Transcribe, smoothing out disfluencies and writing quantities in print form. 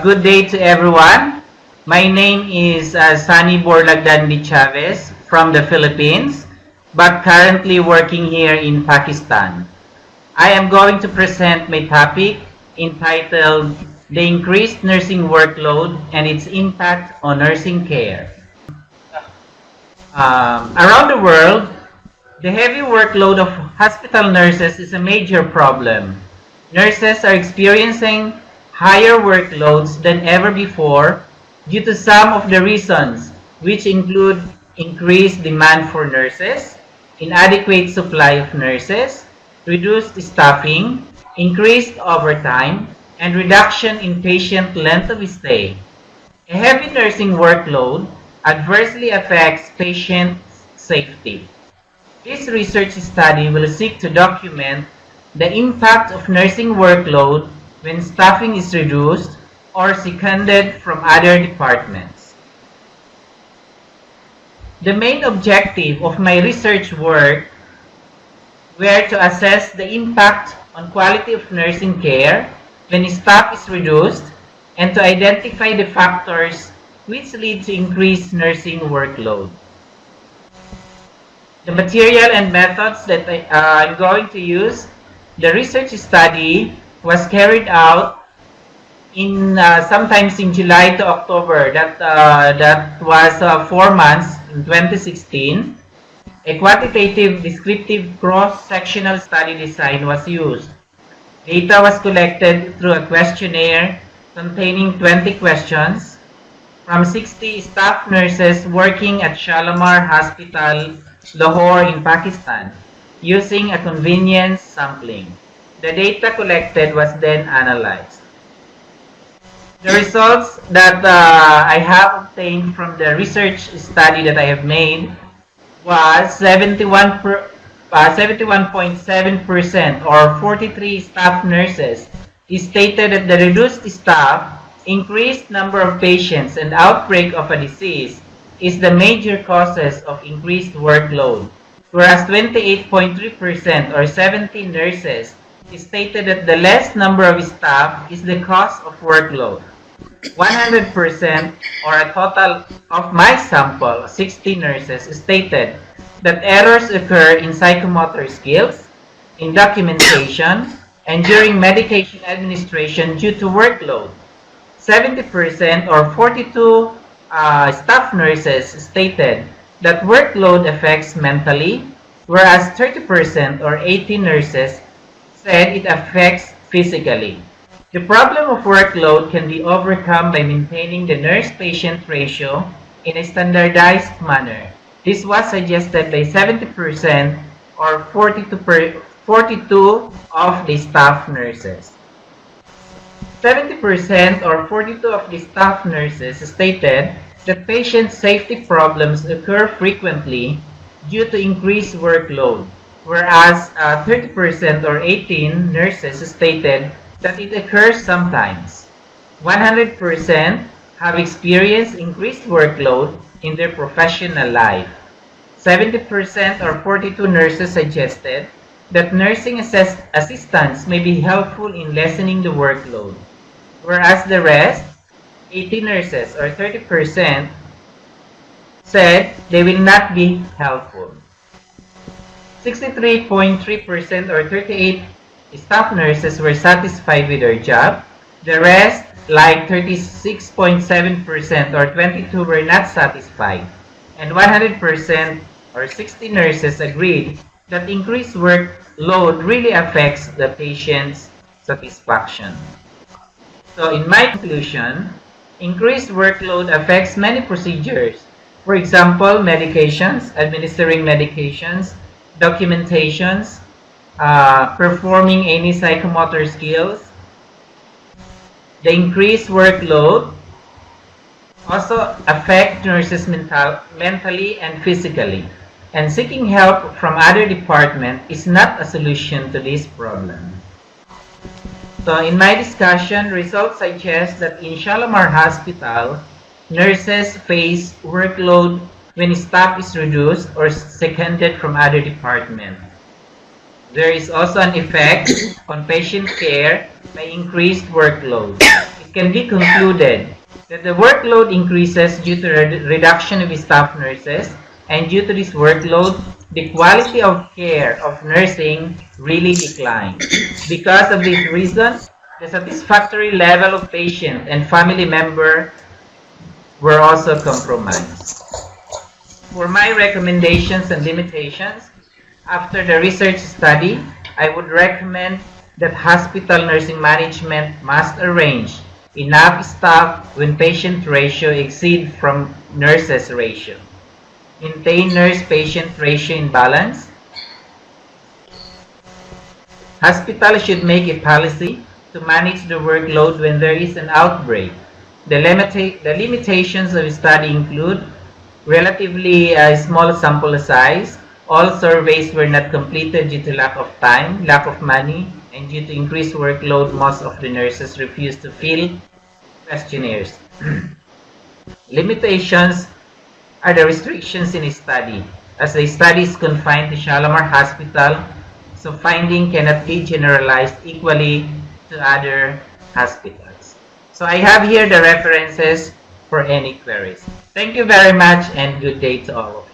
Good day to everyone. My name is Sani Borlagdandi Chavez from the Philippines, but currently working here in Pakistan. I am going to present my topic entitled The Increased Nursing Workload and Its Impact on Nursing Care. Around the world, the heavy workload of hospital nurses is a major problem. Nurses are experiencing higher workloads than ever before due to some of the reasons, which include increased demand for nurses, inadequate supply of nurses, reduced staffing, increased overtime, and reduction in patient length of stay. A heavy nursing workload adversely affects patient safety. This research study will seek to document the impact of nursing workload when staffing is reduced or seconded from other departments. The main objective of my research work were to assess the impact on quality of nursing care when staff is reduced and to identify the factors which lead to increased nursing workload. The material and methods that I'm going to use, the research study was carried out in sometimes in July to October. That was 4 months in 2016. A quantitative descriptive cross-sectional study design was used. Data was collected through a questionnaire containing 20 questions from 60 staff nurses working at Shalimar Hospital, Lahore in Pakistan, using a convenience sampling. The data collected was then analyzed. The results that I have obtained from the research study that I have made was 71.7% or 43 staff nurses stated that the reduced staff, increased number of patients, and outbreak of a disease is the major causes of increased workload, whereas 28.3% or 70 nurses stated that the less number of staff is the cause of workload. 100% or a total of my sample, 60 nurses, stated that errors occur in psychomotor skills, in documentation, and during medication administration due to workload. 70% or 42 staff nurses stated that workload affects mentally, whereas 30% or 80 nurses said it affects physically. The problem of workload can be overcome by maintaining the nurse-patient ratio in a standardized manner. This was suggested by 70% or 42 of the staff nurses. 70% or 42 of the staff nurses stated that patient safety problems occur frequently due to increased workload, whereas 30% or 18 nurses stated that it occurs sometimes. 100% have experienced increased workload in their professional life. 70% or 42 nurses suggested that nursing assistants may be helpful in lessening the workload, whereas the rest, 80 nurses or 30%, said they will not be helpful. 63.3% or 38 staff nurses were satisfied with their job. The rest, like 36.7% or 22, were not satisfied. And 100% or 60 nurses agreed that increased workload really affects the patient's satisfaction. So in my conclusion, increased workload affects many procedures. For example, medications, administering medications, documentations, performing any psychomotor skills. The increased workload also affect nurses mentally and physically. And seeking help from other departments is not a solution to this problem. So in my discussion, results suggest that in Shalimar Hospital, nurses face workload when staff is reduced or seconded from other departments. There is also an effect on patient care by increased workload. can be concluded that the workload increases due to reduction of staff nurses, and due to this workload, the quality of care of nursing really declined. Because of this reason, the satisfactory level of patient and family member were also compromised. For my recommendations and limitations, after the research study, I would recommend that hospital nursing management must arrange enough staff when patient ratio exceed from nurses ratio. Maintain nurse-patient ratio in balance. Hospitals should make a policy to manage the workload when there is an outbreak. The limitations of the study include relatively small sample size. All surveys were not completed due to lack of time, lack of money, and due to increased workload, most of the nurses refused to fill questionnaires. Limitations are the restrictions in a study, as the study is confined to Shalimar Hospital, so finding cannot be generalized equally to other hospitals. So I have here the references for any queries. Thank you very much and good day to all of you.